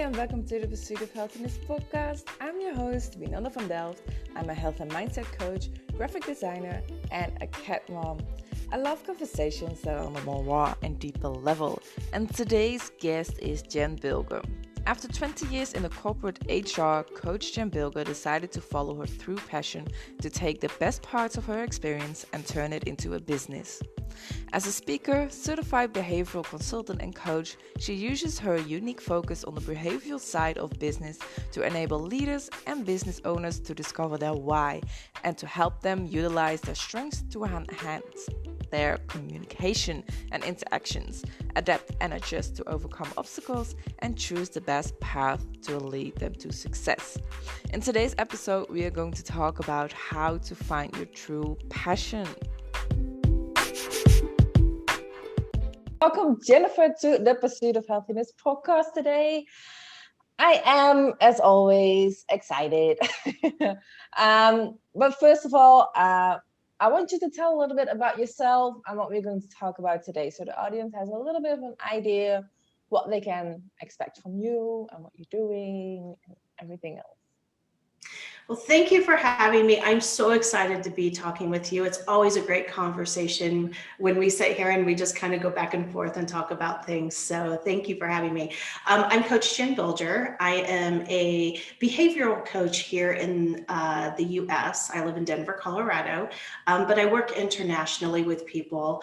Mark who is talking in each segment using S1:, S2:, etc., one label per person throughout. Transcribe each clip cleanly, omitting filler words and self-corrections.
S1: and welcome to the Pursuit of Healthiness podcast. I'm your host, Winanda van Delft. I'm a health and mindset coach, graphic designer, and a cat mom. I love conversations that are on a more raw and deeper level. And today's guest is Jen Bilger. After 20 years in the corporate HR, Coach Jen Bilger decided to follow her true passion to take the best parts of her experience and turn it into a business. As a speaker, certified behavioral consultant and coach, she uses her unique focus on the behavioral side of business to enable leaders and business owners to discover their why and to help them utilize their strengths to enhance their communication and interactions, adapt and adjust to overcome obstacles, and choose the best path to lead them to success. In today's episode, we are going to talk about how to find your true passion. Welcome, Jennifer, to the Pursuit of Healthiness podcast today. I am, as always, excited. But first of all, I want you to tell a little bit about yourself and what we're going to talk about today, so the audience has a little bit of an idea what they can expect from you and what you're doing and everything else.
S2: Well, thank you for having me. I'm so excited to be talking with you. It's always a great conversation when we sit here and we just kind of go back and forth and talk about things. So thank you for having me. I'm Coach Jen Bilger. I am a behavioral coach here in the US. I live in Denver, Colorado, but I work internationally with people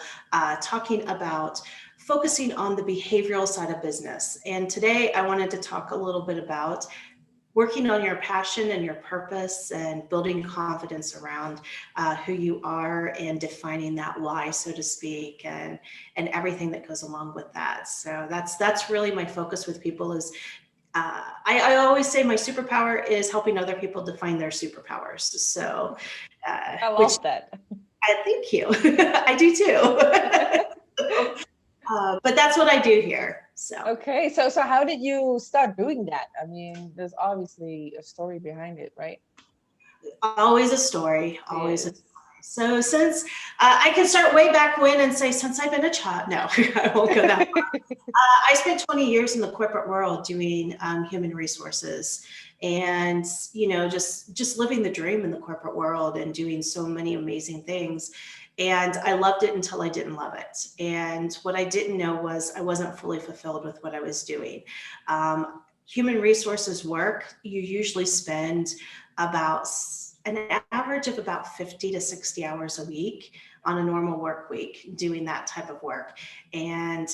S2: talking about focusing on the behavioral side of business. And today I wanted to talk a little bit about working on your passion and your purpose and building confidence around who you are and defining that why, so to speak, and everything that goes along with that. So that's really my focus with people is I always say my superpower is helping other people define their superpowers. So
S1: I love that.
S2: Thank you. I do too. But that's what I do here. So
S1: okay, so how did you start doing that? I mean, there's obviously a story behind it, right?
S2: Always a story. Always a story. So since I can start way back when and say since I've been a child. No, I won't go that far. I spent 20 years in the corporate world doing human resources, and just living the dream in the corporate world and doing so many amazing things. And I loved it until I didn't love it. And what I didn't know was I wasn't fully fulfilled with what I was doing. Human resources work, you usually spend about an average of about 50 to 60 hours a week on a normal work week doing that type of work. And,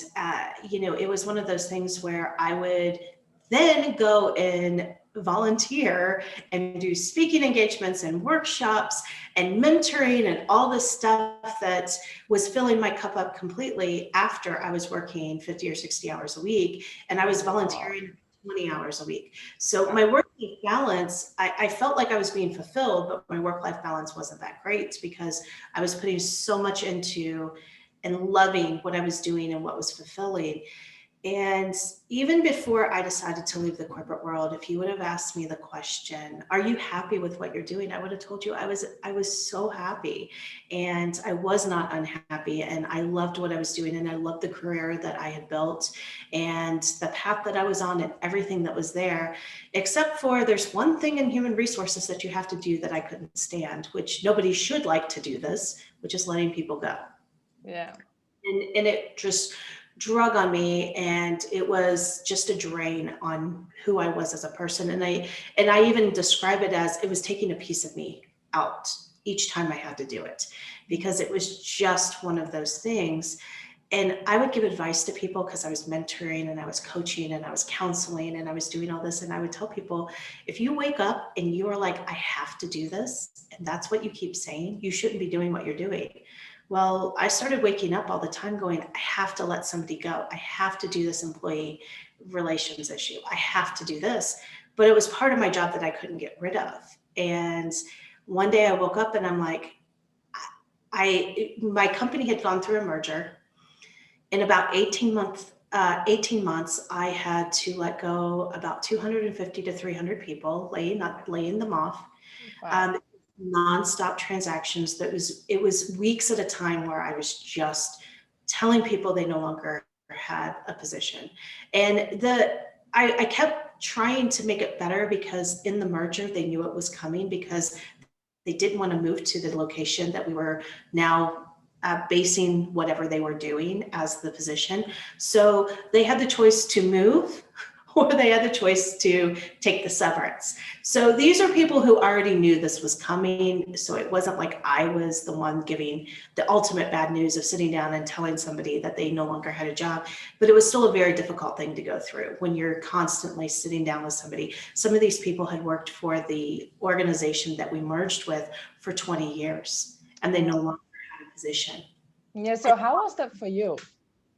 S2: it was one of those things where I would then go and volunteer and do speaking engagements and workshops and mentoring and all this stuff that was filling my cup up completely after I was working 50 or 60 hours a week. And I was volunteering 20 hours a week. So my work-life balance, I felt like I was being fulfilled, but my work-life balance wasn't that great because I was putting so much into and loving what I was doing and what was fulfilling. And even before I decided to leave the corporate world, if you would have asked me the question, are you happy with what you're doing? I would have told you I was so happy, and I was not unhappy, and I loved what I was doing, and I loved the career that I had built and the path that I was on and everything that was there, except for there's one thing in human resources that you have to do that I couldn't stand, which nobody should like to do this, which is letting people go.
S1: Yeah.
S2: And it just drug on me, and it was just a drain on who I was as a person. And I even describe it as it was taking a piece of me out each time I had to do it, because it was just one of those things. And I would give advice to people because I was mentoring and I was coaching and I was counseling and I was doing all this. And I would tell people, if you wake up and you are like, I have to do this, and that's what you keep saying, you shouldn't be doing what you're doing. Well, I started waking up all the time going, I have to let somebody go. I have to do this employee relations issue. I have to do this. But it was part of my job that I couldn't get rid of. And one day I woke up and I'm like, my company had gone through a merger. In about 18 months, I had to let go about 250 to 300 people, laying them off. Wow. Nonstop transactions. It was weeks at a time where I was just telling people they no longer had a position. And I kept trying to make it better because in the merger, they knew it was coming because they didn't want to move to the location that we were now basing whatever they were doing as the position. So they had the choice to move or they had the choice to take the severance. So these are people who already knew this was coming. So it wasn't like I was the one giving the ultimate bad news of sitting down and telling somebody that they no longer had a job, but it was still a very difficult thing to go through when you're constantly sitting down with somebody. Some of these people had worked for the organization that we merged with for 20 years and they no longer had a position.
S1: Yeah, so how was that for you?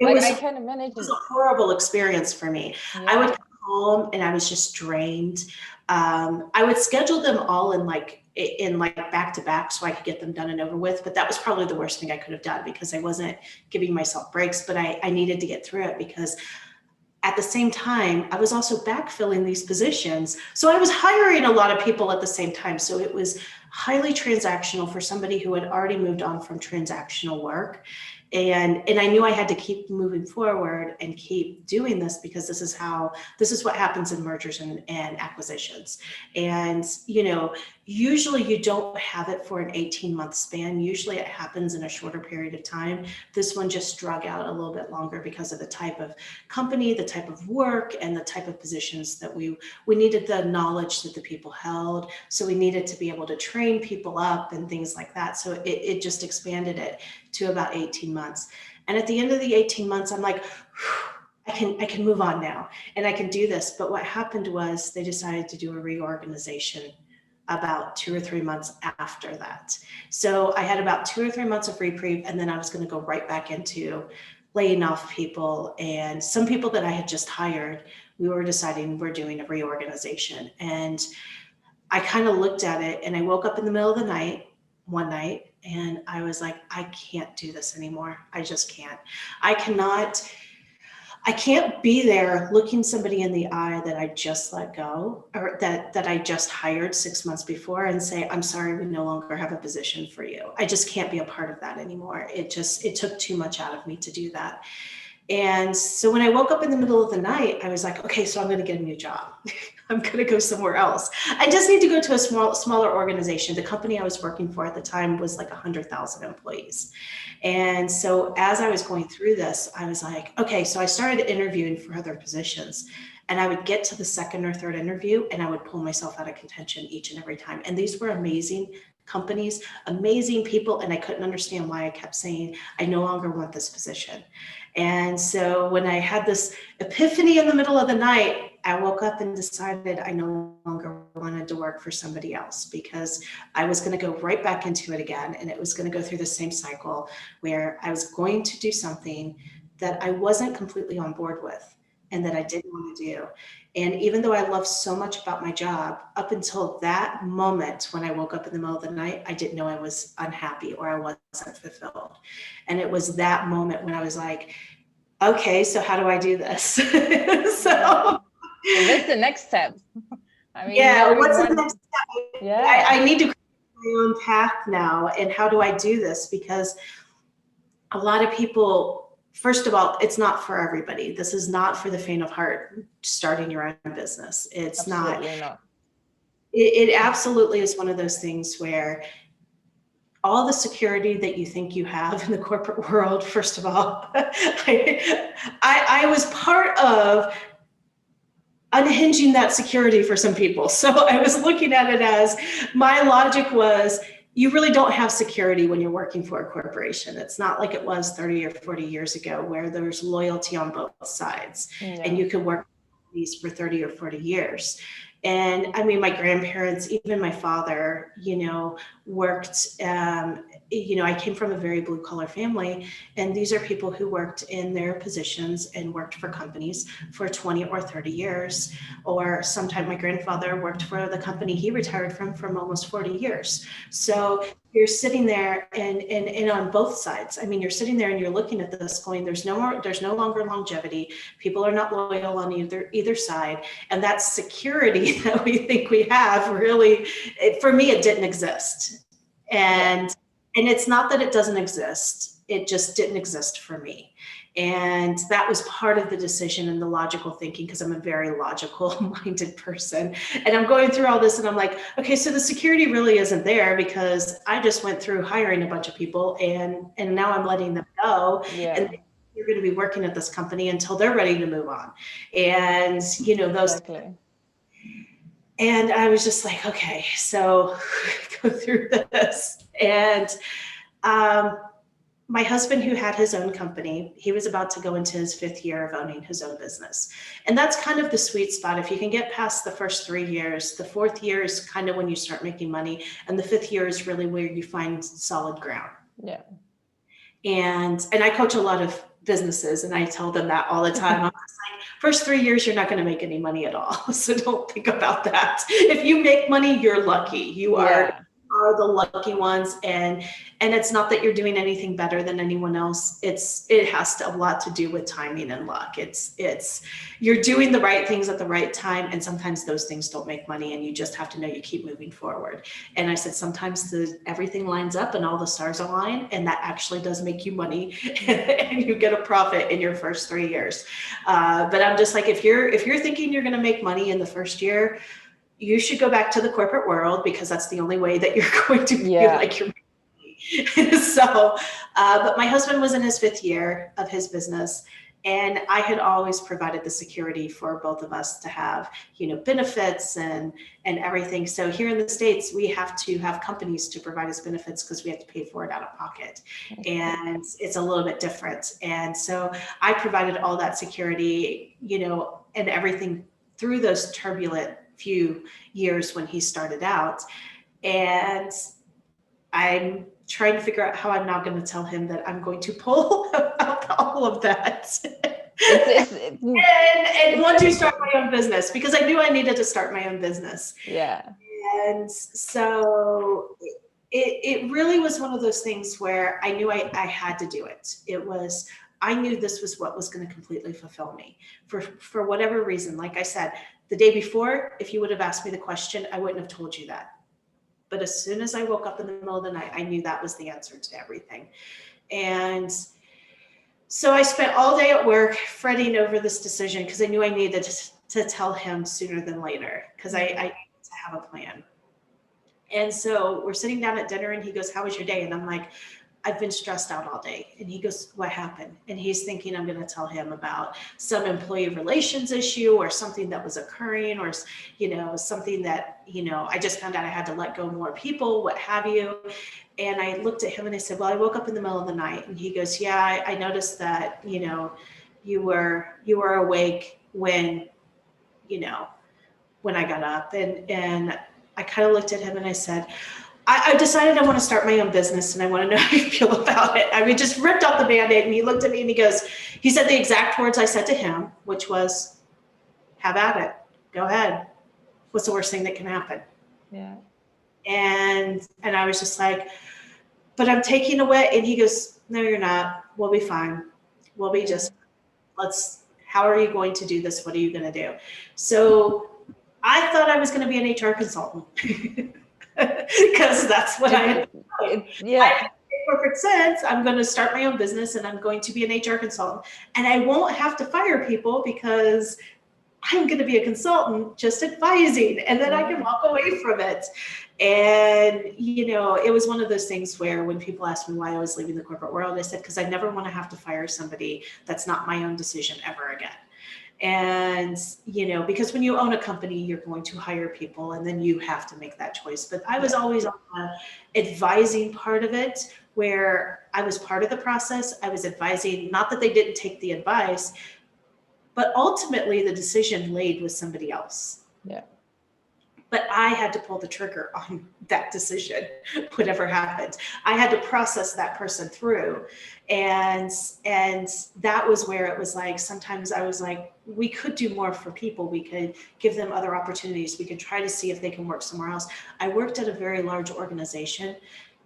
S1: I can imagine.
S2: It was a horrible experience for me. Yeah. I would come home and I was just drained. I would schedule them all in back to back so I could get them done and over with. But that was probably the worst thing I could have done because I wasn't giving myself breaks, but I needed to get through it because at the same time, I was also backfilling these positions. So I was hiring a lot of people at the same time. So it was highly transactional for somebody who had already moved on from transactional work. And I knew I had to keep moving forward and keep doing this because this is what happens in mergers and acquisitions. And, usually you don't have it for an 18-month span. Usually it happens in a shorter period of time. This one just drug out a little bit longer because of the type of company, the type of work, and the type of positions that we needed the knowledge that the people held. So we needed to be able to train people up and things like that. So it just expanded it to about 18 months. And at the end of the 18 months, I'm like, I can move on now and I can do this. But what happened was they decided to do a reorganization about 2 or 3 months after that. So I had about 2 or 3 months of reprieve, and then I was going to go right back into laying off people. And some people that I had just hired, we were deciding we're doing a reorganization. And I kind of looked at it and I woke up in the middle of the night, one night, and I was like, I can't do this anymore. I just can't. I can't be there looking somebody in the eye that I just let go or that I just hired 6 months before and say, I'm sorry, we no longer have a position for you. I just can't be a part of that anymore. It took too much out of me to do that. And so when I woke up in the middle of the night, I was like, okay, so I'm going to get a new job. I'm going to go somewhere else. I just need to go to a smaller organization. The company I was working for at the time was like 100,000 employees. And so as I was going through this, I was like, okay, so I started interviewing for other positions. And I would get to the second or third interview and I would pull myself out of contention each and every time. And these were amazing companies, amazing people. And I couldn't understand why I kept saying, I no longer want this position. And so when I had this epiphany in the middle of the night, I woke up and decided I no longer wanted to work for somebody else because I was going to go right back into it again. And it was going to go through the same cycle where I was going to do something that I wasn't completely on board with and that I didn't want to do. And even though I loved so much about my job, up until that moment when I woke up in the middle of the night, I didn't know I was unhappy or I wasn't fulfilled. And it was that moment when I was like, okay, so how do I do this? So
S1: what's the next step?
S2: I mean, yeah, what's the next step? Yeah. I need to create my own path now. And how do I do this? Because a lot of people, first of all, it's not for everybody. This is not for the faint of heart, starting your own business. It's not. It absolutely is one of those things where all the security that you think you have in the corporate world, first of all, I was part of unhinging that security for some people. So I was looking at it as my logic was, you really don't have security when you're working for a corporation. It's not like it was 30 or 40 years ago where there's loyalty on both sides and you could work these for 30 or 40 years. And I mean, my grandparents, even my father, worked, I came from a very blue collar family, and these are people who worked in their positions and worked for companies for 20 or 30 years. Or sometime my grandfather worked for the company he retired from almost 40 years. So you're sitting there and on both sides. I mean, you're sitting there and you're looking at this going, there's no longer longevity. People are not loyal on either side. And that security that we think we have really, for me, it didn't exist. And it's not that it doesn't exist. It just didn't exist for me. And that was part of the decision and the logical thinking, because I'm a very logical minded person. And I'm going through all this and I'm like, okay, so the security really isn't there because I just went through hiring a bunch of people and now I'm letting them go.
S1: Yeah.
S2: And you're going to be working at this company until they're ready to move on. And, you know, those.
S1: Exactly.
S2: And I was just like, okay, so go through this. And my husband, who had his own company, he was about to go into his 5th year of owning his own business. And that's kind of the sweet spot. If you can get past the first 3 years, the 4th year is kind of when you start making money. And the 5th year is really where you find solid ground.
S1: Yeah.
S2: And I coach a lot of businesses and I tell them that all the time. I'm just like, first 3 years, you're not going to make any money at all. So don't think about that. If you make money, you're lucky. You are the lucky ones. And it's not that you're doing anything better than anyone else. It has a lot to do with timing and luck. It's you're doing the right things at the right time. And sometimes those things don't make money and you just have to know you keep moving forward. And I said, sometimes everything lines up and all the stars align, and that actually does make you money and you get a profit in your first 3 years. But I'm just like, if you're thinking you're going to make money in the first year, you should go back to the corporate world, because that's the only way that you're going to feel like you're making money. So, but my husband was in his 5th year of his business, and I had always provided the security for both of us to have, you know, benefits and everything. So here in the States, we have to have companies to provide us benefits because we have to pay for it out of pocket. And it's a little bit different. And so I provided all that security, you know, and everything through those turbulent few years when he started out. And I'm trying to figure out how I'm now going to tell him that I'm going to pull out all of that and want to start my own business, because I knew I needed to start my own business.
S1: Yeah.
S2: And so it really was one of those things where I knew I had to do it. I knew this was what was going to completely fulfill me for whatever reason. Like I said, the day before, if you would have asked me the question, I wouldn't have told you that. But as soon as I woke up in the middle of the night, I knew that was the answer to everything. And so I spent all day at work fretting over this decision, because I knew I needed to tell him sooner than later, because I needed to have a plan. And so we're sitting down at dinner and he goes, "How was your day?" And I'm like, "I've been stressed out all day." And he goes, "What happened?" And he's thinking I'm going to tell him about some employee relations issue or something that was occurring, or, you know, something that, you know, I just found out I had to let go more people, what have you. And I looked at him and I said, "Well, I woke up in the middle of the night." And he goes, "Yeah, I noticed that, you know, you were awake when, you know, when I got up." And I kind of looked at him and I said, I decided I want to start my own business and I want to know how you feel about it. I mean, just ripped off the Band-Aid, and he looked at me and he said the exact words I said to him, which was, "Have at it. Go ahead. What's the worst thing that can happen?"
S1: Yeah.
S2: And I was just like, "But I'm taking away." And he goes, "No, you're not. We'll be fine. We'll be just, how are you going to do this? What are you going to do?" So I thought I was going to be an HR consultant. Because that's what I corporate sense. I'm going to start my own business and I'm going to be an HR consultant, and I won't have to fire people because I'm going to be a consultant just advising, and then I can walk away from it. And, you know, it was one of those things where when people asked me why I was leaving the corporate world, I said, because I never want to have to fire somebody that's not my own decision ever again. And, you know, because when you own a company, you're going to hire people and then you have to make that choice. But I was always on the advising part of it, where I was part of the process. I was advising, not that they didn't take the advice, but ultimately the decision laid with somebody else.
S1: Yeah.
S2: But I had to pull the trigger on that decision, whatever happened. I had to process that person through. And that was where it was like, sometimes I was like, we could do more for people. We could give them other opportunities. We could try to see if they can work somewhere else. I worked at a very large organization.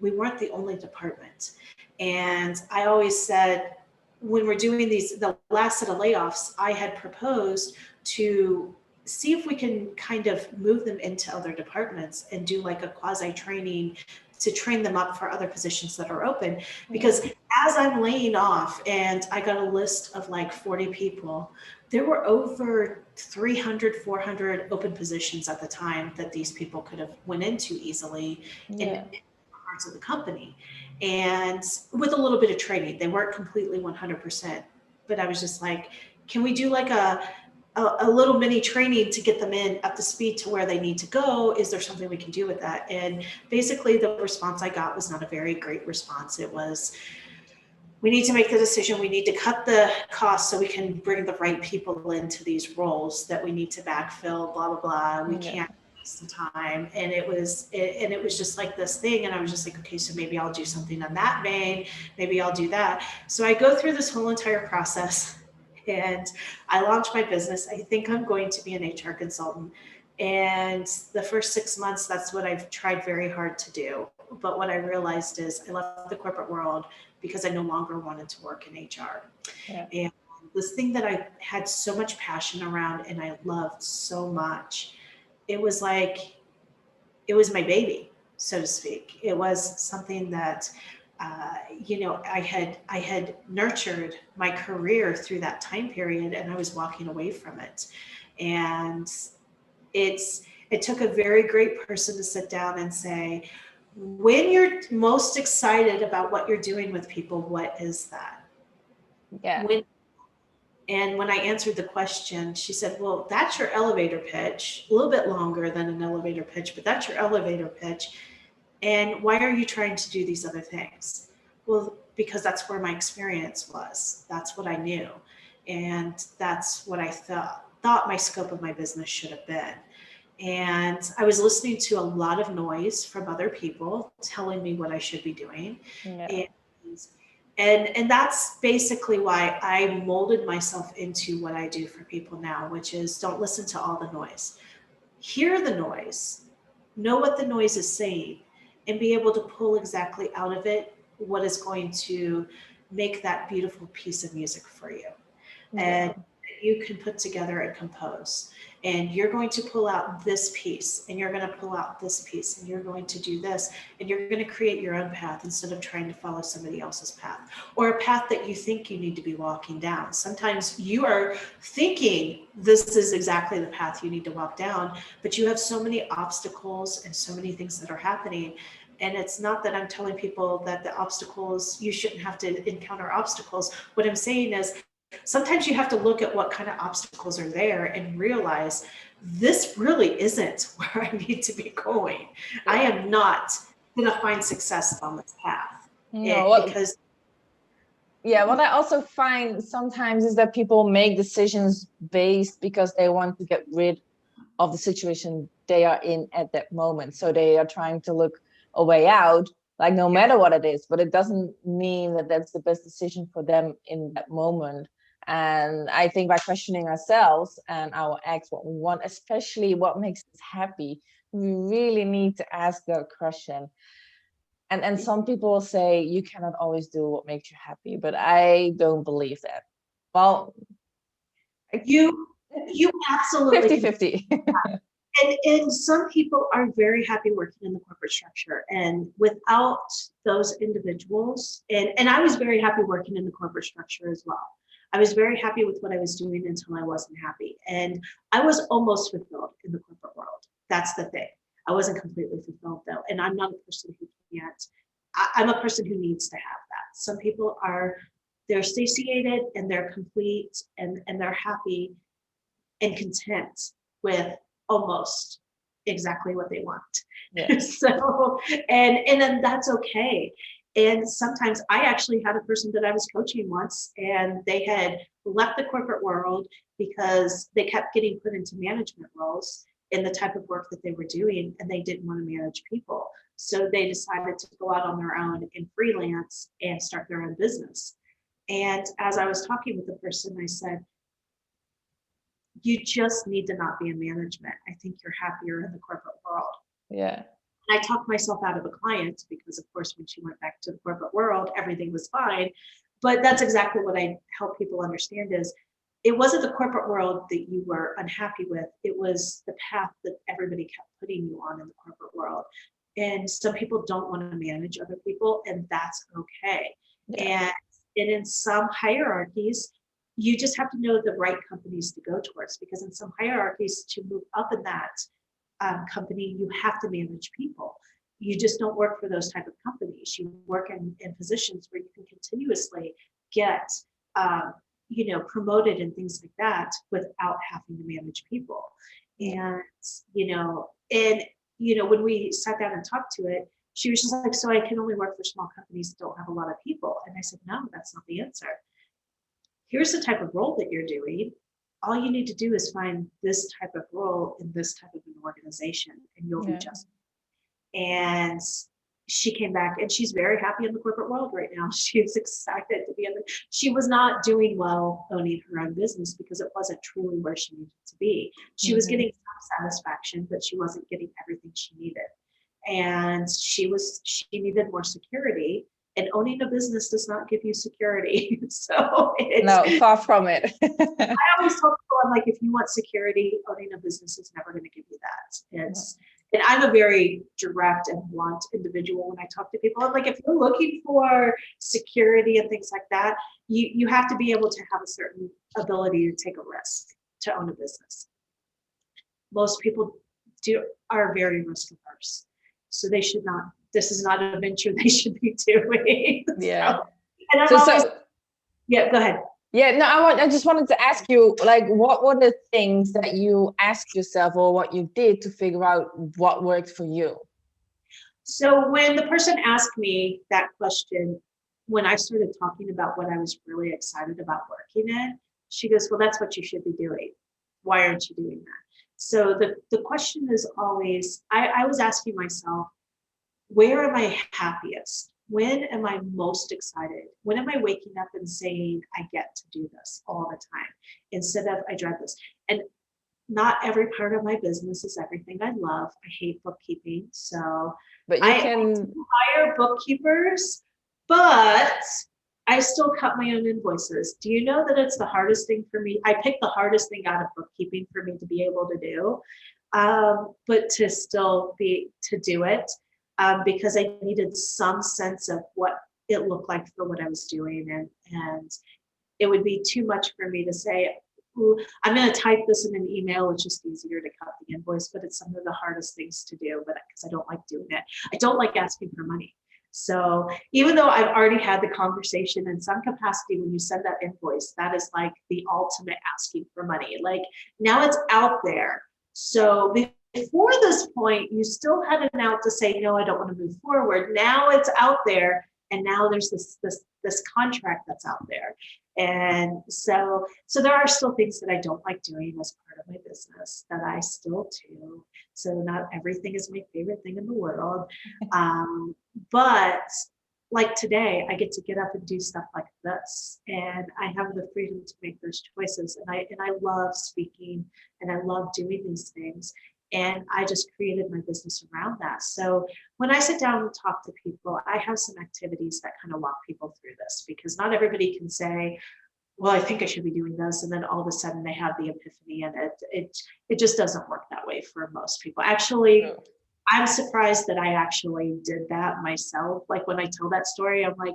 S2: We weren't the only department. And I always said, when we're doing the last set of layoffs, I had proposed to see if we can kind of move them into other departments and do like a quasi training to train them up for other positions that are open. Because as I'm laying off and I got a list of like 40 people, there were over 300, 400 open positions at the time that these people could have went into easily in parts of the company. And with a little bit of training, they weren't completely 100%. But I was just like, can we do like a little mini training to get them in up to speed to where they need to go? Is there something we can do with that? And basically the response I got was not a very great response. It was, we need to make the decision. We need to cut the costs so we can bring the right people into these roles that we need to backfill, blah, blah, blah. We can't waste the time. And it was just like this thing. And I was just like, okay, so maybe I'll do something on that vein. Maybe I'll do that. So I go through this whole entire process and I launched my business. I think I'm going to be an HR consultant. And the first 6 months, that's what I've tried very hard to do. But what I realized is I left the corporate world because I no longer wanted to work in HR. And this thing that I had so much passion around and I loved so much, it was like, it was my baby, so to speak. It was something that I had nurtured my career through that time period, and I was walking away from it. And it took a very great person to sit down and say, when you're most excited about what you're doing with people, what is that? And when I answered the question, she said, well, that's your elevator pitch, a little bit longer than an elevator pitch, but that's your elevator pitch. And why are you trying to do these other things? Well, because that's where my experience was. That's what I knew. And that's what I thought my scope of my business should have been. And I was listening to a lot of noise from other people telling me what I should be doing. And that's basically why I molded myself into what I do for people now, which is don't listen to all the noise. Hear the noise, know what the noise is saying, and be able to pull exactly out of it what is going to make that beautiful piece of music for you. And you can put together and compose. And you're going to pull out this piece, and you're going to pull out this piece, and you're going to do this, and you're going to create your own path instead of trying to follow somebody else's path, or a path that you think you need to be walking down. Sometimes you are thinking this is exactly the path you need to walk down, but you have so many obstacles and so many things that are happening. And it's not that I'm telling people that the obstacles, you shouldn't have to encounter obstacles. What I'm saying is, sometimes you have to look at what kind of obstacles are there and realize this really isn't where I need to be going. I am not going to find success on this path. What
S1: I also find sometimes is that people make decisions based because they want to get rid of the situation they are in at that moment. So they are trying to look a way out, like no matter what it is, but it doesn't mean that that's the best decision for them in that moment. And I think by questioning ourselves and our acts, what we want, especially what makes us happy, we really need to ask that question. And some people say you cannot always do what makes you happy, but I don't believe that. Well,
S2: you absolutely
S1: 50-50.
S2: And some people are very happy working in the corporate structure, and without those individuals, and I was very happy working in the corporate structure as well. I was very happy with what I was doing until I wasn't happy. And I was almost fulfilled in the corporate world. That's the thing. I wasn't completely fulfilled though. And I'm not a person who can't, I'm a person who needs to have that. Some people they're satiated and they're complete and they're happy and content with almost exactly what they want. So, and then that's okay. And sometimes I actually had a person that I was coaching once, and they had left the corporate world because they kept getting put into management roles in the type of work that they were doing, and they didn't want to manage people. So they decided to go out on their own and freelance and start their own business. And as I was talking with the person, I said, you just need to not be in management. I think you're happier in the corporate world. I talked myself out of a client because, of course, when she went back to the corporate world, everything was fine. But that's exactly what I help people understand is it wasn't the corporate world that you were unhappy with. It was the path that everybody kept putting you on in the corporate world. And some people don't want to manage other people, and that's okay.
S1: Yeah.
S2: And in some hierarchies, you just have to know the right companies to go towards, because in some hierarchies, to move up in that company, you have to manage people. You just don't work for those type of companies. You work in positions where you can continuously get promoted and things like that without having to manage people. And when we sat down and talked to it, she was just like, so I can only work for small companies that don't have a lot of people. And I said, no, that's not the answer. Here's the type of role that you're doing. All you need to do is find this type of role in this type of an organization, and you'll be just. And she came back, and she's very happy in the corporate world right now. She's excited to be in it. She was not doing well owning her own business because it wasn't truly where she needed to be. She was getting some satisfaction, but she wasn't getting everything she needed. And she needed more security. And owning a business does not give you security. So
S1: no, far from it.
S2: I always tell people, I'm like, if you want security, owning a business is never going to give you that. And I'm a very direct and blunt individual when I talk to people. I'm like, if you're looking for security and things like that, you have to be able to have a certain ability to take a risk to own a business. Most people are very risk averse. So they should not, this is not a venture they should be doing.
S1: Yeah.
S2: Yeah, go ahead.
S1: Yeah, no, I just wanted to ask you, like, what were the things that you asked yourself or what you did to figure out what worked for you?
S2: So when the person asked me that question, when I started talking about what I was really excited about working in, she goes, well, that's what you should be doing. Why aren't you doing that? So the question is always, I was asking myself, where am I happiest? When am I most excited? When am I waking up and saying, I get to do this all the time, instead of I dread this? And not every part of my business is everything I love. I hate bookkeeping. So
S1: but you can
S2: hire bookkeepers, but I still cut my own invoices. Do you know that it's the hardest thing for me? I picked the hardest thing out of bookkeeping for me to be able to do, but to still to do it. Because I needed some sense of what it looked like for what I was doing. And it would be too much for me to say, ooh, I'm going to type this in an email. It's just easier to cut the invoice, but it's some of the hardest things to do, but because I don't like doing it. I don't like asking for money. So even though I've already had the conversation in some capacity, when you send that invoice, that is like the ultimate asking for money. Like now it's out there. So before this point, you still had an out to say, no, I don't want to move forward. Now it's out there. And now there's this contract that's out there. And so there are still things that I don't like doing as part of my business that I still do. So not everything is my favorite thing in the world. But like today, I get to get up and do stuff like this, and I have the freedom to make those choices. And I love speaking, and I love doing these things. And I just created my business around that. So when I sit down and talk to people, I have some activities that kind of walk people through this, because not everybody can say, well, I think I should be doing this. And then all of a sudden they have the epiphany, and it just doesn't work that way for most people. Actually, I'm surprised that I actually did that myself. Like when I tell that story, I'm like,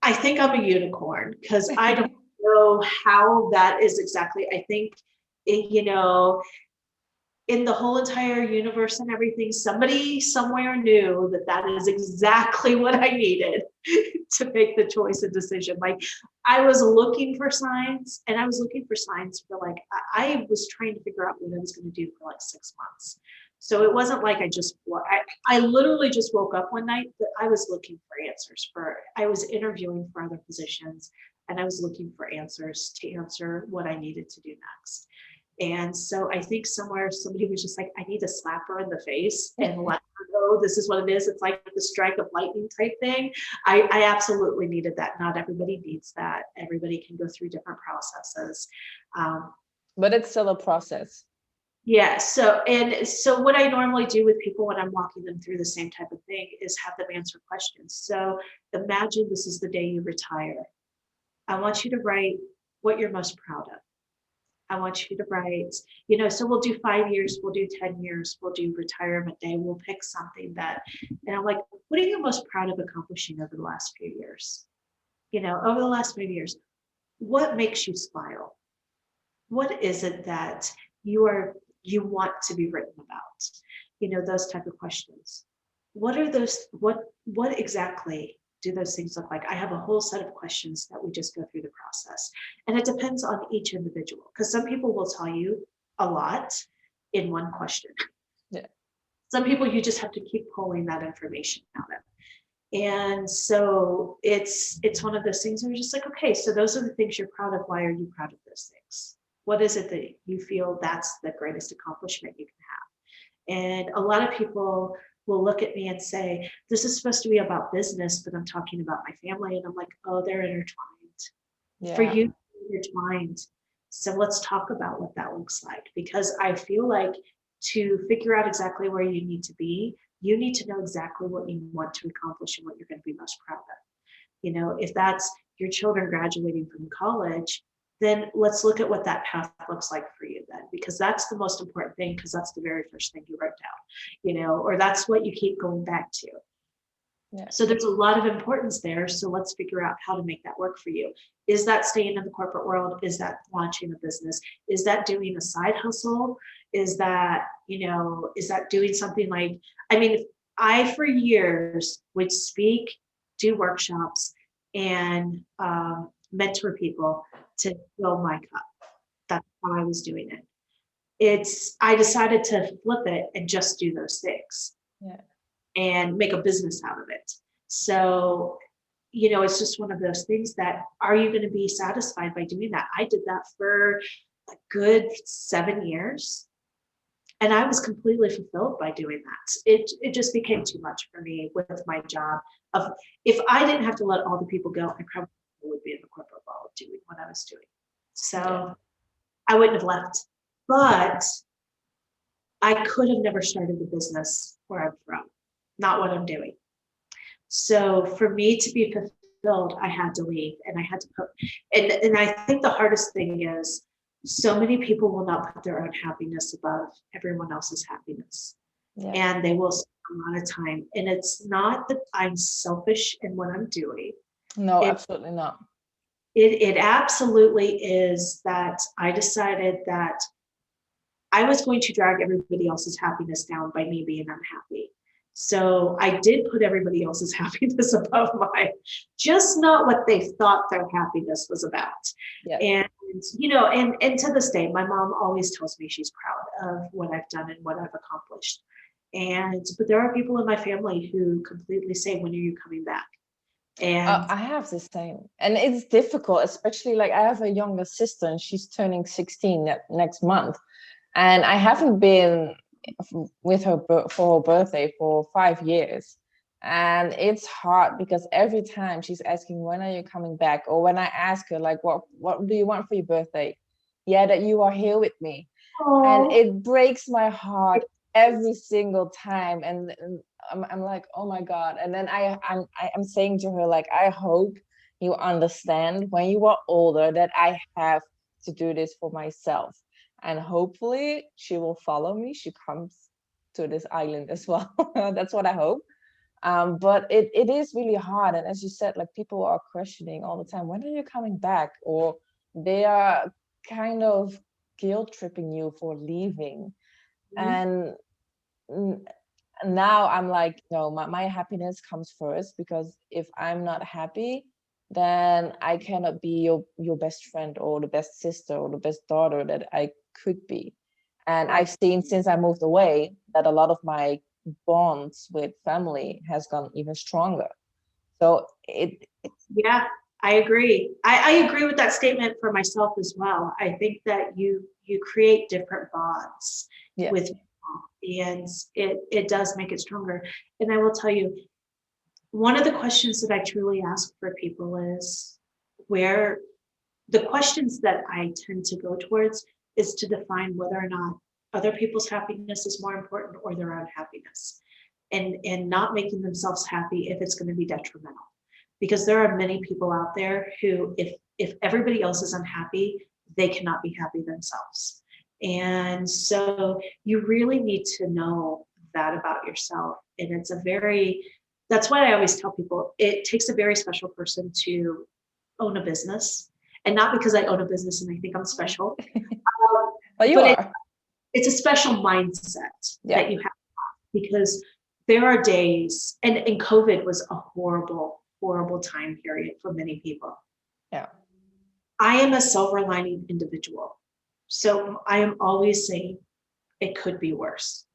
S2: I think I'm a unicorn, because I don't know how that is exactly. I think, in the whole entire universe and everything, somebody somewhere knew that is exactly what I needed to make the choice and decision. Like I was looking for signs, and I was looking for signs for like, I was trying to figure out what I was going to do for like 6 months. So it wasn't like I literally just woke up one night, but I was looking for answers I was interviewing for other positions, and I was looking for answers to answer what I needed to do next. And so I think somewhere somebody was just like, I need to slap her in the face and let her know this is what it is. It's like the strike of lightning type thing. I absolutely needed that. Not everybody needs that. Everybody can go through different processes.
S1: But it's still a process.
S2: Yeah. So what I normally do with people when I'm walking them through the same type of thing is have them answer questions. So imagine this is the day you retire. I want you to write what you're most proud of. I want you to write, you know, so we'll do 5 years, we'll do 10 years, we'll do retirement day, we'll pick something that, and I'm like, what are you most proud of accomplishing over the last few years? You know, over the last 5 years, what makes you smile? What is it that you want to be written about? You know, those type of questions. What are those, what exactly do those things look like? I have a whole set of questions that we just go through the process. And it depends on each individual, because some people will tell you a lot in one question.
S1: Yeah.
S2: Some people you just have to keep pulling that information out of. And so it's one of those things where you're just like, okay, so those are the things you're proud of. Why are you proud of those things? What is it that you feel that's the greatest accomplishment you can have? And a lot of people will look at me and say, this is supposed to be about business, but I'm talking about my family. And I'm like, oh, they're intertwined.
S1: Yeah.
S2: For you, intertwined. So let's talk about what that looks like, because I feel like to figure out exactly where you need to be, you need to know exactly what you want to accomplish and what you're going to be most proud of. You know, if that's your children graduating from college, then let's look at what that path looks like for you then, because that's the most important thing, because that's the very first thing you wrote down, you know, or that's what you keep going back to.
S1: Yeah.
S2: So there's a lot of importance there. So let's figure out how to make that work for you. Is that staying in the corporate world? Is that launching a business? Is that doing a side hustle? Is that, you know, is that doing something like, I mean, I for years would speak, do workshops, and mentor people to fill my cup. That's how I was doing it. I decided to flip it and just do those things.
S1: Yeah.
S2: And make a business out of it. So, you know, it's just one of those things that, are you going to be satisfied by doing that? I did that for a good 7 years, and I was completely fulfilled by doing that. It just became too much for me with my job. If I didn't have to let all the people go, I probably would be in the corporate world doing what I was doing. So yeah. I wouldn't have left, but I could have never started the business where I'm from. Not what I'm doing. So for me to be fulfilled, I had to leave, and I had to put, and I think the hardest thing is, so many people will not put their own happiness above everyone else's happiness. Yeah. And they will spend a lot of time. And it's not that I'm selfish in what I'm doing.
S1: No, absolutely not.
S2: It absolutely is that I decided that I was going to drag everybody else's happiness down by me being unhappy. So I did put everybody else's happiness above mine, just not what they thought their happiness was about. Yeah. And, you know, and to this day, my mom always tells me she's proud of what I've done and what I've accomplished. But there are people in my family who completely say, when are you coming back? And
S1: I have the same. And it's difficult, especially like I have a younger sister and she's turning 16 next month. And I haven't been with her for her birthday for 5 years. And it's hard because every time she's asking, when are you coming back? Or when I ask her, like, what do you want for your birthday? Yeah, that you are here with me. Aww. And it breaks my heart every single time. And I'm like, oh my God. And then I'm saying to her, like, I hope you understand when you are older that I have to do this for myself. And hopefully she will follow me. She comes to this island as well. That's what I hope. But it is really hard. And as you said, like, people are questioning all the time, when are you coming back? Or they are kind of guilt tripping you for leaving. Mm-hmm. And now I'm like, no, my happiness comes first, because if I'm not happy, then I cannot be your best friend or the best sister or the best daughter that I could be. And I've seen since I moved away that a lot of my bonds with family has gone even stronger. So
S2: yeah, I agree. I agree with that statement for myself as well. I think that you create different bonds with people, and it does make it stronger. And I will tell you, one of the questions that I truly ask for people is the questions that I tend to go towards is to define whether or not other people's happiness is more important or their own happiness, and not making themselves happy if it's going to be detrimental. Because there are many people out there who, if everybody else is unhappy, they cannot be happy themselves. And so you really need to know that about yourself. And that's why I always tell people it takes a very special person to own a business. And not because I own a business and I think I'm special,
S1: Well, you
S2: but
S1: are.
S2: it's a special mindset that you have, because there are days, and COVID was a horrible, horrible time period for many people.
S1: Yeah.
S2: I am a silver lining individual. So I am always saying it could be worse.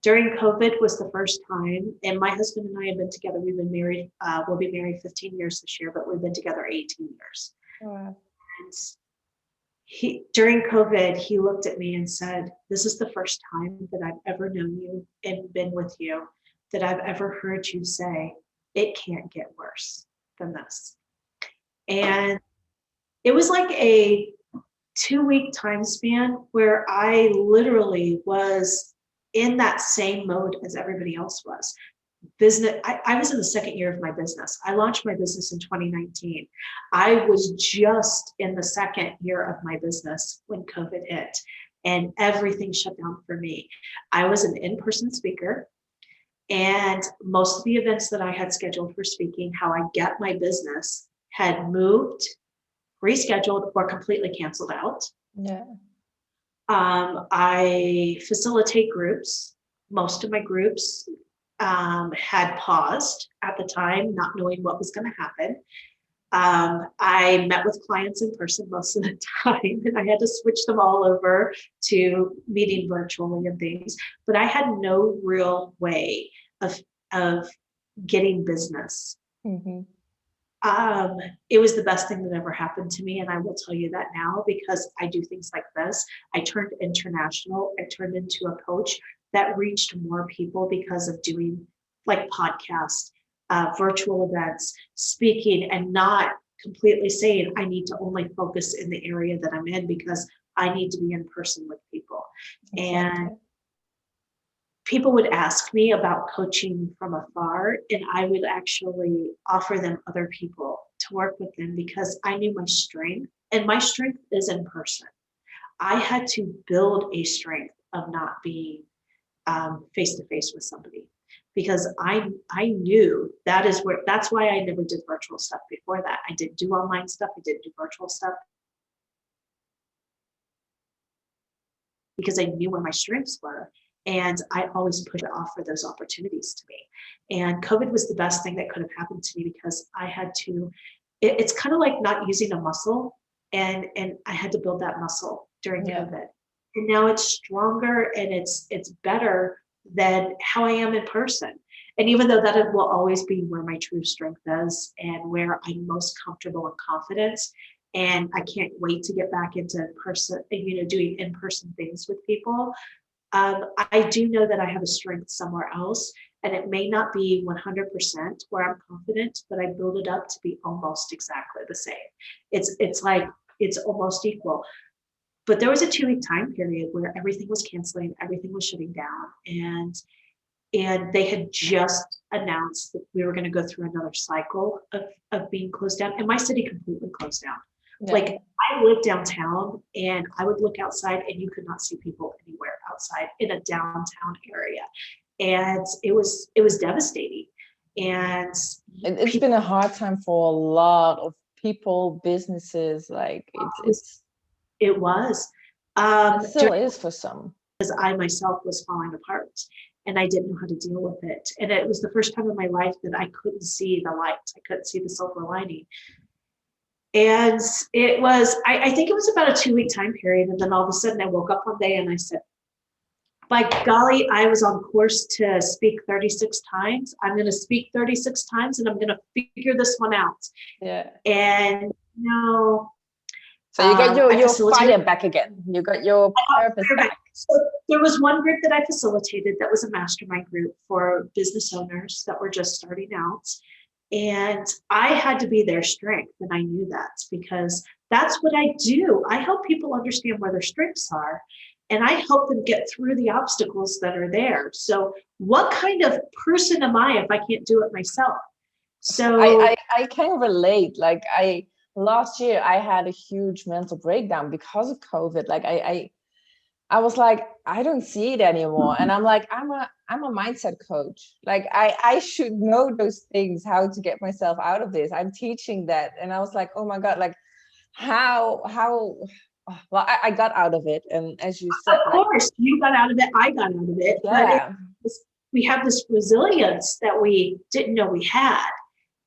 S2: During COVID was the first time, and my husband and I have been together. We've been married, we'll be married 15 years this year, but we've been together 18 years.
S1: Wow.
S2: And during COVID, he looked at me and said, this is the first time that I've ever known you and been with you that I've ever heard you say, it can't get worse than this. And it was like a 2-week time span where I literally was in that same mode as everybody else was. Business. I was in the second year of my business. I launched my business in 2019. I was just in the second year of my business when COVID hit and everything shut down for me. I was an in-person speaker, and most of the events that I had scheduled for speaking, how I get my business, had moved, rescheduled, or completely canceled out.
S1: Yeah.
S2: I facilitate groups. Most of my groups had paused at the time, not knowing what was going to happen. I met with clients in person most of the time, and I had to switch them all over to meeting virtually and things. But I had no real way of getting business.
S1: Mm-hmm.
S2: It was the best thing that ever happened to me. And I will tell you that now, because I do things like this. I turned international. I turned into a coach that reached more people because of doing like podcasts, virtual events, speaking, and not completely saying I need to only focus in the area that I'm in because I need to be in person with people. Exactly. And people would ask me about coaching from afar, and I would actually offer them other people to work with them because I knew my strength, and my strength is in person. I had to build a strength of not being face to face with somebody, because I knew that's why I never did virtual stuff before that. I didn't do online stuff. I didn't do virtual stuff because I knew where my strengths were. And I always put it off for those opportunities to me. And COVID was the best thing that could have happened to me because I had to, it's kind of like not using a muscle, and I had to build that muscle during COVID. And now it's stronger and it's better than how I am in person. And even though that it will always be where my true strength is and where I'm most comfortable and confident, and I can't wait to get back into person, doing in-person things with people. I do know that I have a strength somewhere else, and it may not be 100% where I'm confident, but I build it up to be almost exactly the same. It's like, it's almost equal. But there was a 2-week time period where everything was canceling, everything was shutting down, and they had just announced that we were going to go through another cycle of being closed down, and my city completely closed down. Yeah. Like, I live downtown, and I would look outside and you could not see people anywhere outside in a downtown area. And it was devastating. And
S1: it's been a hard time for a lot of people, businesses, like
S2: it was.
S1: It still is for some.
S2: Because I myself was falling apart and I didn't know how to deal with it. And it was the first time in my life that I couldn't see the light. I couldn't see the silver lining. And it was, I think it was about a 2-week time period. And then all of a sudden I woke up one day and I said, by golly, I was on course to speak 36 times. I'm going to speak 36 times and I'm going to figure this one out.
S1: Yeah.
S2: And
S1: so you got your fire back again. You got your purpose back.
S2: So there was one group that I facilitated that was a mastermind group for business owners that were just starting out. And I had to be their strength. And I knew that because that's what I do. I help people understand where their strengths are. And I help them get through the obstacles that are there. So what kind of person am I if I can't do it myself? So
S1: I can relate. Like last year I had a huge mental breakdown because of COVID. Like I was like, I don't see it anymore. And I'm like, I'm a mindset coach. Like I should know those things, how to get myself out of this. I'm teaching that. And I was like, oh my God, like how well, I got out of it. And as you said,
S2: Of
S1: like,
S2: course, you got out of it, I got out of it, but
S1: yeah,
S2: we have this resilience that we didn't know we had.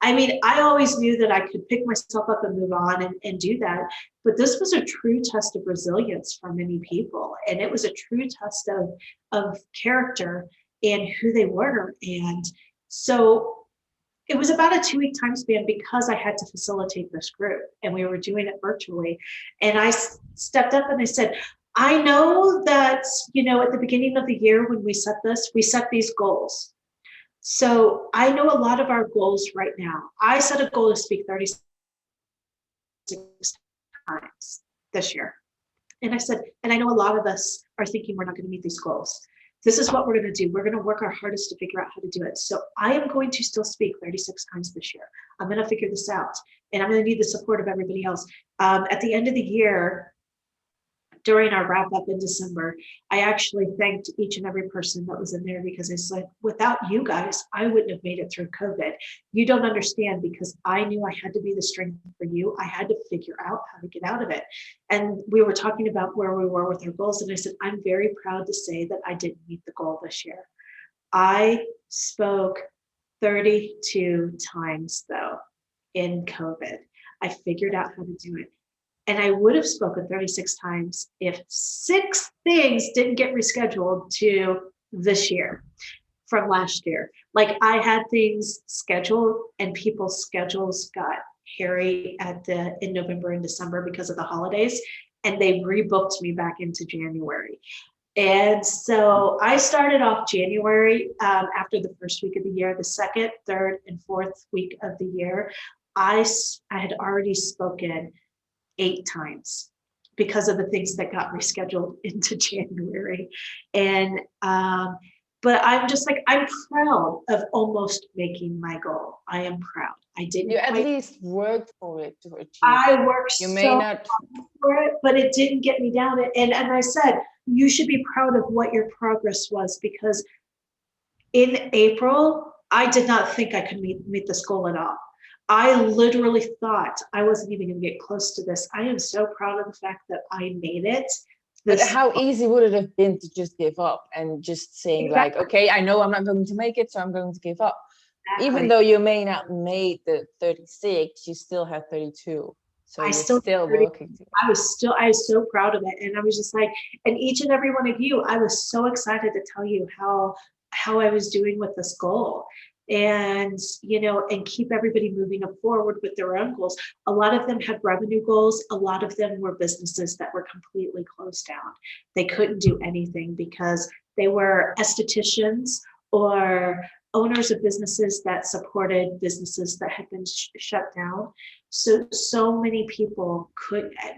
S2: I mean, I always knew that I could pick myself up and move on and do that. But this was a true test of resilience for many people. And it was a true test of character and who they were. And so it was about a 2-week time span because I had to facilitate this group and we were doing it virtually. And I stepped up and I said, I know that, at the beginning of the year when we set these goals. So I know a lot of our goals right now. I set a goal to speak 36 times this year. And I said, and I know a lot of us are thinking we're not going to meet these goals. This is what we're going to do. We're going to work our hardest to figure out how to do it. So I am going to still speak 36 times this year. I'm going to figure this out. And I'm going to need the support of everybody else. At the end of the year, during our wrap up in December, I actually thanked each and every person that was in there because it's like, without you guys, I wouldn't have made it through COVID. You don't understand because I knew I had to be the strength for you. I had to figure out how to get out of it. And we were talking about where we were with our goals. And I said, I'm very proud to say that I didn't meet the goal this year. I spoke 32 times though in COVID. I figured out how to do it. And I would have spoken 36 times if 6 things didn't get rescheduled to this year from last year. Like I had things scheduled and people's schedules got hairy in November and December because of the holidays. And they rebooked me back into January. And so I started off January after the first week of the year, the second, third, and fourth week of the year. I had already spoken 8 times because of the things that got rescheduled into January. And, but I'm just like, I'm proud of almost making my goal. I am proud. I didn't.
S1: You at least worked for it to achieve.
S2: I worked
S1: you
S2: so
S1: may not
S2: hard for it, but it didn't get me down. And I said, you should be proud of what your progress was because in April, I did not think I could meet this goal at all. I literally thought I wasn't even going to get close to this. I am so proud of the fact that I made it.
S1: But how easy would it have been to just give up and just saying like, okay, I know I'm not going to make it, so I'm going to give up. Exactly. Even though you may not made the 36, you still have 32. So you're still working.
S2: I was so proud of it. And I was just like, and each and every one of you, I was so excited to tell you how I was doing with this goal. And, and keep everybody moving forward with their own goals. A lot of them had revenue goals. A lot of them were businesses that were completely closed down. They couldn't do anything because they were estheticians or owners of businesses that supported businesses that had been shut down. So many people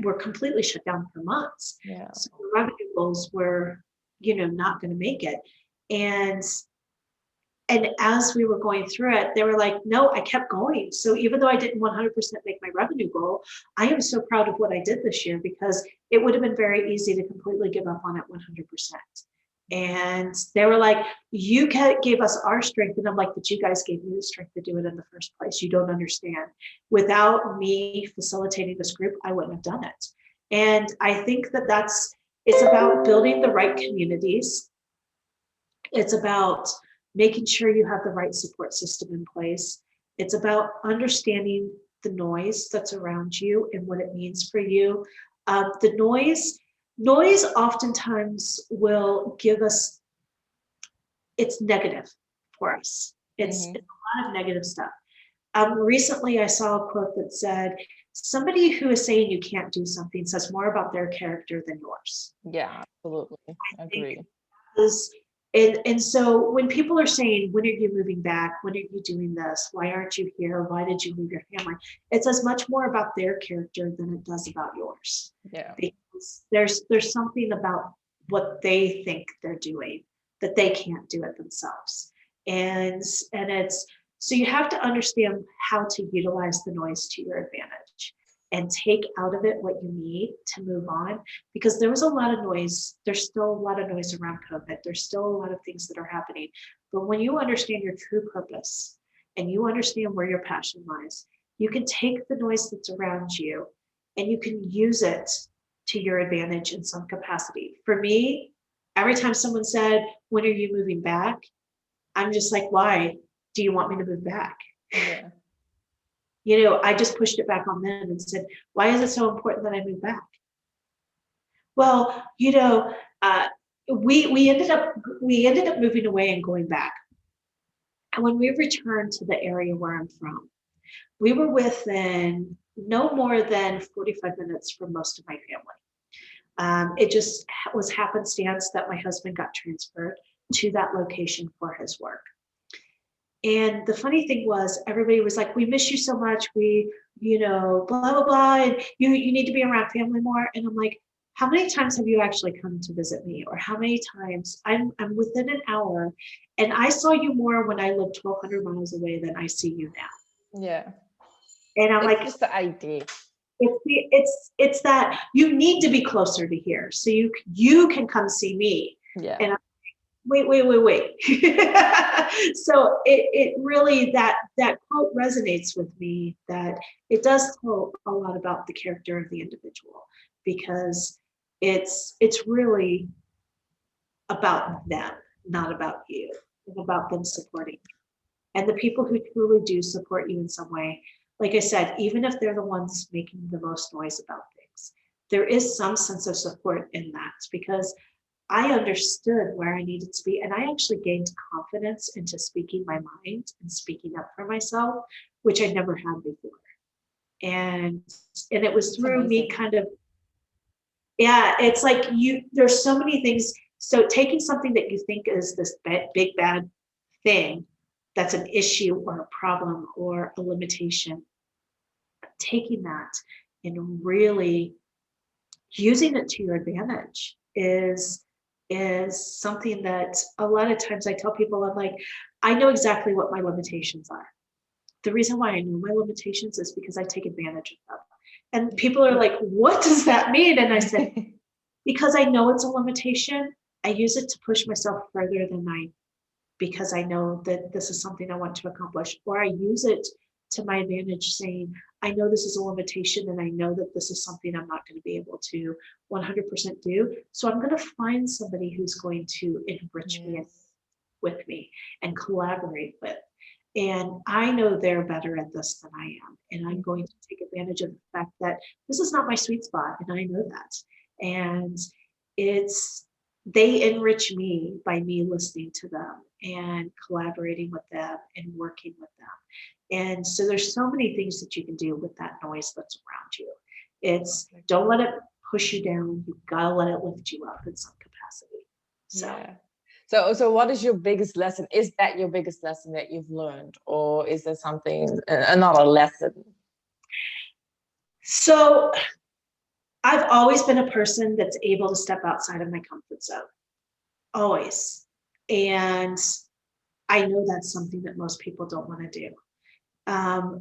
S2: were completely shut down for months.
S1: Yeah.
S2: So the revenue goals were, not going to make it. And as we were going through it, they were like, no, I kept going. So even though I didn't 100% make my revenue goal, I am so proud of what I did this year because it would have been very easy to completely give up on it 100%. And they were like, you gave us our strength. And I'm like, but you guys gave me the strength to do it in the first place. You don't understand. Without me facilitating this group, I wouldn't have done it. And I think it's about building the right communities. It's about making sure you have the right support system in place. It's about understanding the noise that's around you and what it means for you. The noise oftentimes will give us, it's negative for us. It's a lot of negative stuff. Recently, I saw a quote that said, somebody who is saying you can't do something says more about their character than yours.
S1: Yeah, absolutely. I agree.
S2: And so when people are saying, when are you moving back? When are you doing this? Why aren't you here? Why did you leave your family? It says much more about their character than it does about yours.
S1: Yeah.
S2: Because there's something about what they think they're doing that they can't do it themselves. And it's, so you have to understand how to utilize the noise to your advantage. and take out of it what you need to move on, because there was a lot of noise. There's still a lot of noise around COVID. There's still a lot of things that are happening. But when you understand your true purpose and you understand where your passion lies, you can take the noise that's around you and you can use it to your advantage in some capacity. For me, every time someone said, "When are you moving back?" I'm just like, "Why do you want me to move back?"
S1: Yeah.
S2: I just pushed it back on them and said, "Why is it so important that I move back?" Well, we ended up moving away and going back. And when we returned to the area where I'm from, we were within no more than 45 minutes from most of my family. It just was happenstance that my husband got transferred to that location for his work. And the funny thing was, everybody was like, "We miss you so much. We, blah, blah, blah. And you need to be around family more." And I'm like, "How many times have you actually come to visit me? Or how many times I'm within an hour, and I saw you more when I lived 1,200 miles away than I see you now."
S1: Yeah.
S2: And I'm
S1: It's
S2: like,
S1: just the idea.
S2: it's that you need to be closer to here so you can come see me.
S1: Yeah.
S2: And wait. So it really, that quote resonates with me, that it does tell a lot about the character of the individual, because it's really about them, not about you, and about them supporting you. And the people who truly do support you in some way, like I said, even if they're the ones making the most noise about things, there is some sense of support in that, because I understood where I needed to be, and I actually gained confidence into speaking my mind and speaking up for myself, which I never had before. And it was through me kind of, yeah, it's like there's so many things. So taking something that you think is this big bad thing, that's an issue or a problem or a limitation, taking that and really using it to your advantage is something that a lot of times I tell people. I'm like, I know exactly what my limitations are. The reason why I know my limitations is because I take advantage of them. And people are like, "What does that mean?" And I said, because I know it's a limitation, I use it to push myself further because I know that this is something I want to accomplish, or I use it to my advantage, saying, "I know this is a limitation, and I know that this is something I'm not going to be able to 100% do. So I'm going to find somebody who's going to enrich me with me and collaborate with. And I know they're better at this than I am. And I'm going to take advantage of the fact that this is not my sweet spot. And I know that. And they enrich me by me listening to them and collaborating with them and working with them. And so there's so many things that you can do with that noise that's around you. It's, don't let it push you down. You've got to let it lift you up in some capacity.
S1: So what is your biggest lesson? Is that your biggest lesson that you've learned, or is there something, another lesson?
S2: So I've always been a person that's able to step outside of my comfort zone. Always. And I know that's something that most people don't want to do.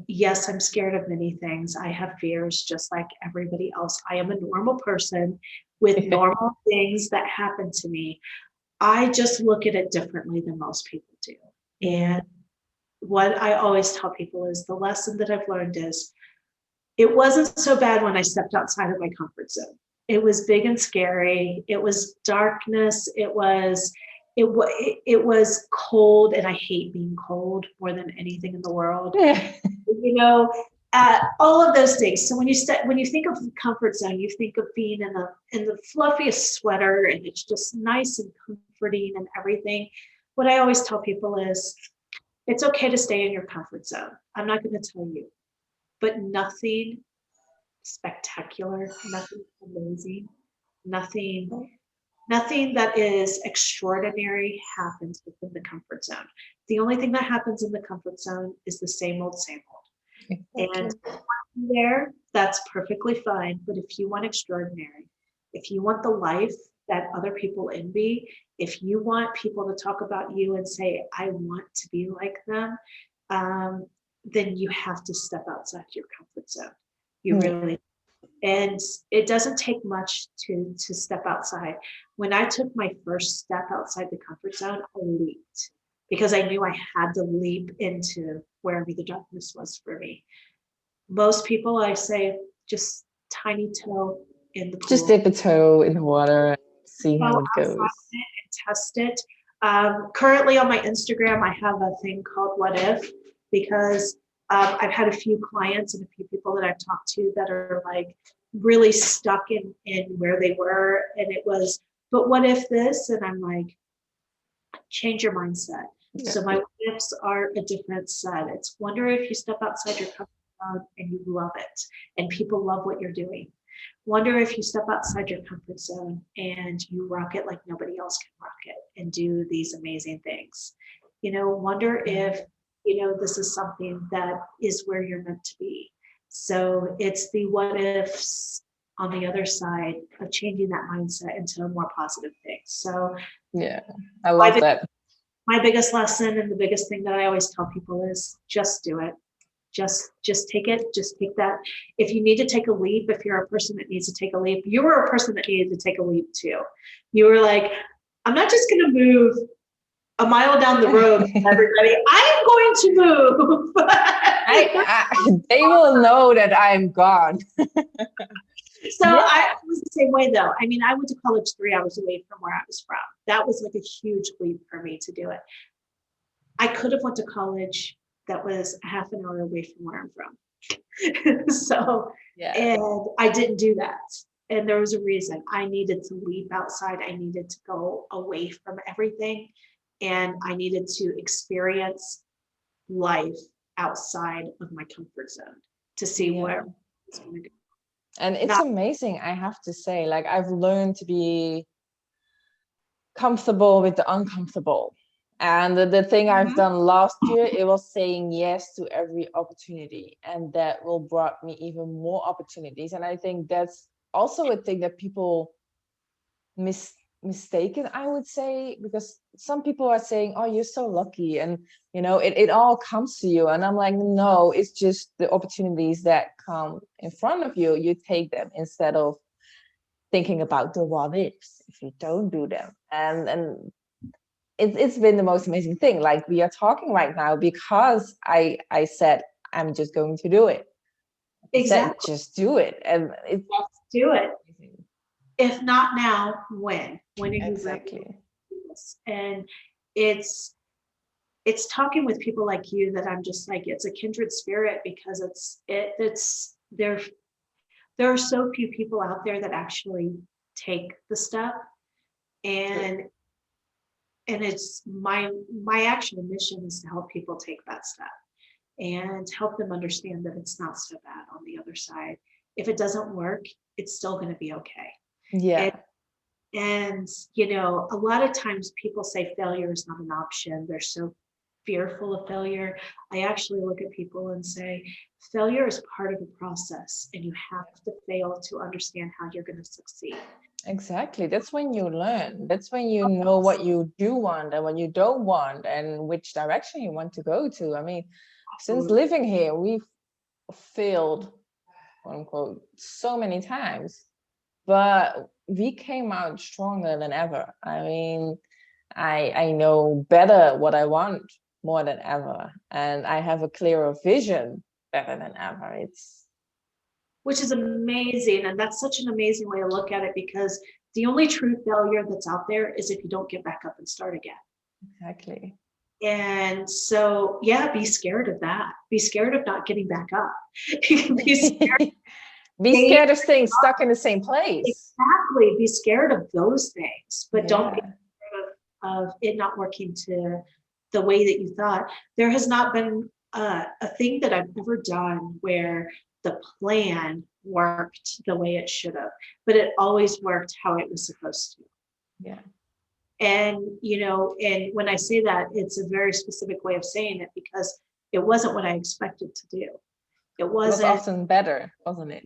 S2: Yes, I'm scared of many things. I have fears just like everybody else. I am a normal person with normal things that happen to me. I just look at it differently than most people do. And what I always tell people is the lesson that I've learned is it wasn't so bad when I stepped outside of my comfort zone. It was big and scary. It was darkness. It was cold, and I hate being cold more than anything in the world. All of those things. So when you think of the comfort zone, you think of being in the fluffiest sweater, and it's just nice and comforting and everything. What I always tell people is, it's okay to stay in your comfort zone. I'm not going to tell you, but nothing spectacular, nothing amazing, nothing that is extraordinary happens within the comfort zone. The only thing that happens in the comfort zone is the same old, same old. And there, that's perfectly fine. But if you want extraordinary, if you want the life that other people envy, if you want people to talk about you and say, "I want to be like them," then you have to step outside your comfort zone. You really, and it doesn't take much to step outside. When I took my first step outside the comfort zone, I leaped because I knew I had to leap into wherever the darkness was for me. Most people, I say, just tiny toe in the pool.
S1: Just dip a toe in the water and see
S2: Go
S1: how it
S2: outside
S1: goes.
S2: and test it. Currently on my Instagram, I have a thing called What If, because I've had a few clients and a few people that I've talked to that are like really stuck in where they were. And it was, but what if this? And I'm like, change your mindset. Yeah. So my what ifs are a different set. It's wonder if you step outside your comfort zone and you love it and people love what you're doing. Wonder if you step outside your comfort zone and you rock it like nobody else can rock it and do these amazing things. Wonder if, this is something that is where you're meant to be. So it's the what ifs on the other side of changing that mindset into a more positive thing. So
S1: yeah, I love that.
S2: My biggest lesson and the biggest thing that I always tell people is just do it. Just take it. Just take that. If you need to take a leap, if you're a person that needs to take a leap, you were a person that needed to take a leap too. You were like, I'm not just going to move a mile down the road, everybody. I am going to move.
S1: They will know that I'm gone.
S2: So yeah. I was the same way though. I mean, I went to college 3 hours away from where I was from. That was like a huge leap for me to do it. I could have went to college that was a half an hour away from where I'm from. So, yeah. And I didn't do that. And there was a reason. I needed to leap outside. I needed to go away from everything. And I needed to experience life outside of my comfort zone to see where it's going to go.
S1: And it's amazing, I have to say, like I've learned to be comfortable with the uncomfortable. And the thing I've done last year, it was saying yes to every opportunity. And that will brought me even more opportunities. And I think that's also a thing that people mistaken, I would say, because some people are saying, oh, you're so lucky. And, it all comes to you. And I'm like, no, it's just the opportunities that come in front of you. You take them instead of thinking about the what ifs if you don't do them. And it's been the most amazing thing. Like we are talking right now because I said, I'm just going to do it.
S2: Exactly.
S1: Said, just do it. And it's
S2: just do it. If not now, when? When are you
S1: exactly
S2: ready to do this? And it's talking with people like you that I'm just like, it's a kindred spirit because there are so few people out there that actually take the step. And it's my actual mission is to help people take that step and help them understand that it's not so bad on the other side. If it doesn't work, it's still going to be okay.
S1: Yeah.
S2: And a lot of times people say failure is not an option. They're so fearful of failure. I actually look at people and say, failure is part of the process and you have to fail to understand how you're going to succeed.
S1: Exactly. That's when you learn. That's when you know what you do want and what you don't want and which direction you want to go to. I mean, since living here, we've failed, quote unquote, so many times, but we came out stronger than ever. I mean, I know better what I want more than ever, and I have a clearer vision better than ever.
S2: Which is amazing, and that's such an amazing way to look at it because the only true failure that's out there is if you don't get back up and start again.
S1: Exactly.
S2: And so, yeah, be scared of that. Be scared of not getting back up. Be
S1: scared of staying stuck in the same place.
S2: Exactly. Be scared of those things, but don't be scared of it not working to the way that you thought. There has not been a thing that I've ever done where the plan worked the way it should have, but it always worked how it was supposed to.
S1: Yeah.
S2: And, and when I say that, it's a very specific way of saying it because it wasn't what I expected to do. It was
S1: often better, wasn't it?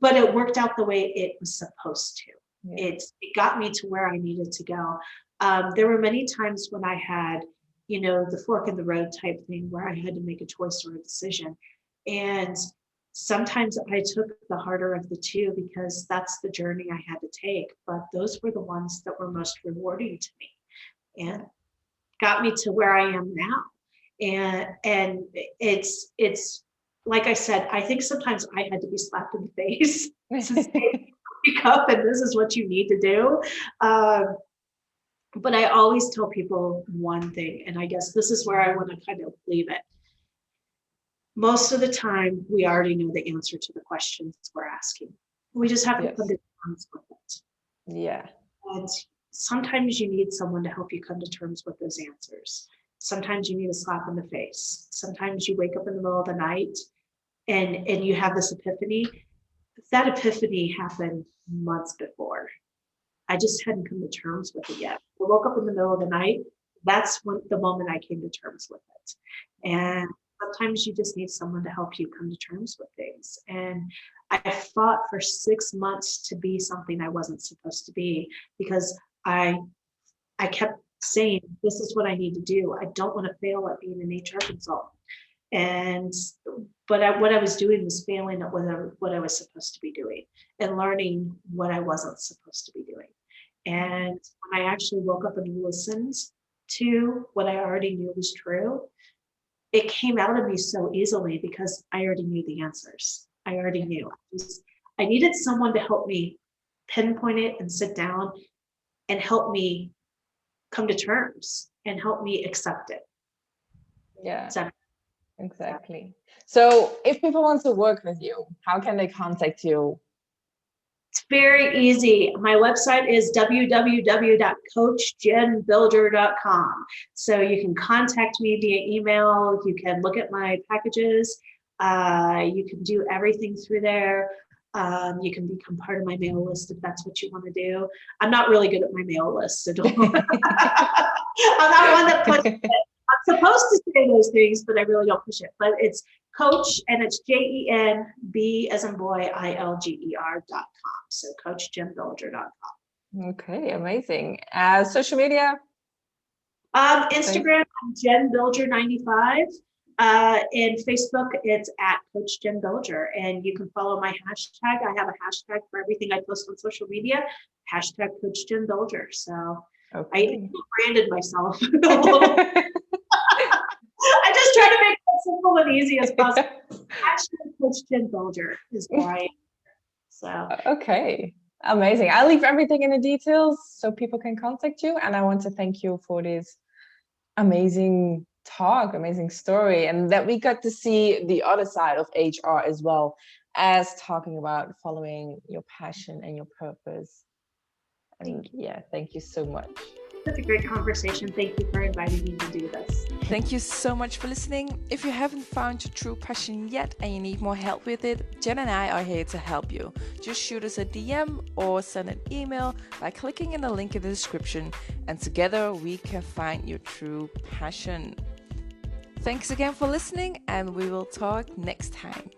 S2: But it worked out the way it was supposed to.
S1: Yeah.
S2: It got me to where I needed to go. There were many times when I had, the fork in the road type thing where I had to make a choice or a decision. And Sometimes I took the harder of the two because that's the journey I had to take, but those were the ones that were most rewarding to me and got me to where I am now. And it's like I said, I think sometimes I had to be slapped in the face to say, pick up and this is what you need to do. But I always tell people one thing, and I guess this is where I want to kind of leave it. Most of the time, we already know the answer to the questions we're asking. We just have to come to terms with it.
S1: Yeah.
S2: And sometimes you need someone to help you come to terms with those answers. Sometimes you need a slap in the face. Sometimes you wake up in the middle of the night and you have this epiphany. That epiphany happened months before. I just hadn't come to terms with it yet. I woke up in the middle of the night. That's when the moment I came to terms with it. And sometimes you just need someone to help you come to terms with things. And I fought for 6 months to be something I wasn't supposed to be because I kept saying, this is what I need to do. I don't want to fail at being an HR consultant. But what I was doing was failing at what I was supposed to be doing and learning what I wasn't supposed to be doing. And when I actually woke up and listened to what I already knew was true, it came out of me so easily because I already knew the answers. I already knew. I needed someone to help me pinpoint it and sit down and help me come to terms and help me accept it.
S1: Yeah, exactly. So if people want to work with you, how can they contact you?
S2: It's very easy. My website is www.coachjenbilger.com. So you can contact me via email. You can look at my packages. You can do everything through there. You can become part of my mail list if that's what you want to do. I'm not really good at my mail list, so don't. I'm not one that pushes it. I'm supposed to say those things, but I really don't push it. But it's Coach, and it's JENB as in boy, ILGER.com. So CoachJenBilger.com.
S1: Okay, amazing. Social media?
S2: Instagram, I'm Jen Bilger 95. And Facebook, it's at Coach Jen Bilger. And you can follow my hashtag. I have a hashtag for everything I post on social media. Hashtag Coach Jen Bilger. So I branded myself. I just try to make it simple and easy as possible. Hashtag Coach Jen Bilger is where I am. So
S1: okay. Amazing. I'll leave everything in the details so people can contact you. And I want to thank you for this amazing talk, amazing story, and that we got to see the other side of HR as well as talking about following your passion and your purpose. And thank you so much.
S2: Such a great conversation. Thank you for inviting me to do this.
S1: Thank you so much for listening. If you haven't found your true passion yet and you need more help with it, Jen and I are here to help you. Just shoot us a DM or send an email by clicking in the link in the description, and together we can find your true passion. Thanks again for listening, and we will talk next time.